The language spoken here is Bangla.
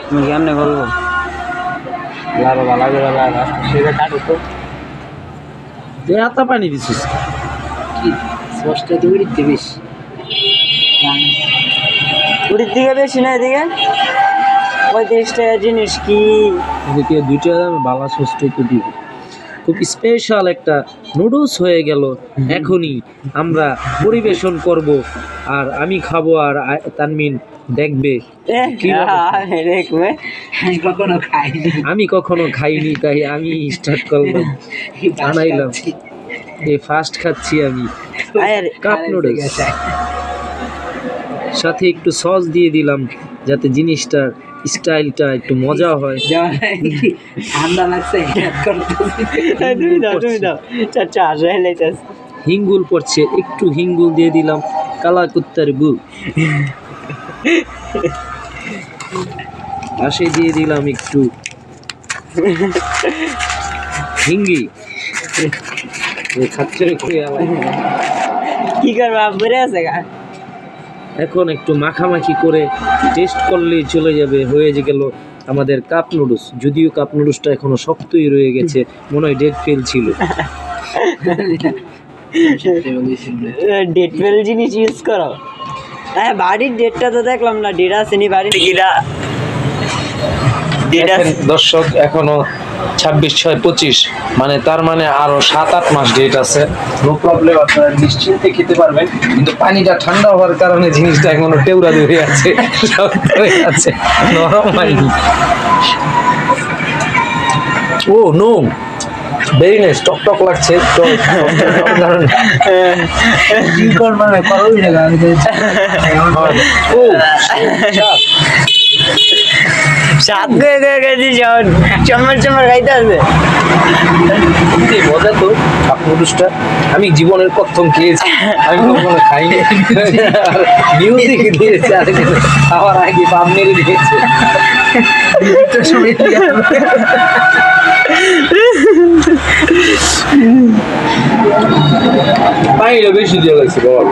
তুমি কেমনে বলবো লাভ ভালো করে লাভ সেটা কাটো তো তুই এত পানি দিছিস কি সস্তা তো উড়িতে বেশি উড়ির দিকে বেশি না এদিকে 35 টাকা জিনিস কি এদিকে 2 টাকা দামে বালা সস্তা তো দিবি খুব স্পেশাল একটা নুডলস হয়ে গেল এখনই আমরা পরিবেশন করব আর আমি খাবো আর তানমিন দেখবে দেখবে আমি কখনো খাইনি তাই আমি স্টার্ট করলাম বানাইলাম এই ফার্স্ট খাচ্ছি আমি কাপ নুডলস সাথে একটু সস দিয়ে দিলাম যাতে জিনিসটার স্টাইলটা একটু মজা হয় ঠান্ডা লাগছে হিঙ্গুল পড়ছে একটু হিঙ্গুল দিয়ে দিলাম কালা কুত্তার গু পাশে দিয়ে দিলাম একটু হিঙ্গি খাচ্ছে কি করবো বেড়ে আছে গা এখন একটু মাখামাখি করে টেস্ট করলেই চলে যাবে হয়ে গেল আমাদের কাপ নুডলস যদিও কাপ নুডলসটা এখনো শক্তই রয়ে গেছে মনে হয় ডেট ফেল ছিল ডেট ফেল জিনিস ইউজ করো হ্যাঁ বাড়ির ডেটটা তো দেখলাম না ডেট আসেনি বাড়ির দর্শক এখনো 26/6/25 মানে তার মানে আরো 7-8 মাস ডেট আছে নো প্রবলেম আপনারা নিশ্চিন্তে খেতে পারবেন কিন্তু পানিটা ঠান্ডা হওয়ার কারণে জিনিসটা এখনো টেউরা ধরে আছে আছে নরম হয়নি ও নো ভেরি নাইস টক টক লাগছে তো কি কর মানে করোই না ও সাত গেছি চমর চমর খাইতে আসবে মজা তো কাপ নুডলসটা আমি জীবনের প্রথম খেয়েছি আমি কখনো খাইনি মিউজিক দিয়েছে আর খাওয়ার আগে বাম মেরে দিয়েছে পানিটা বেশি দিয়ে লাগছে বাবা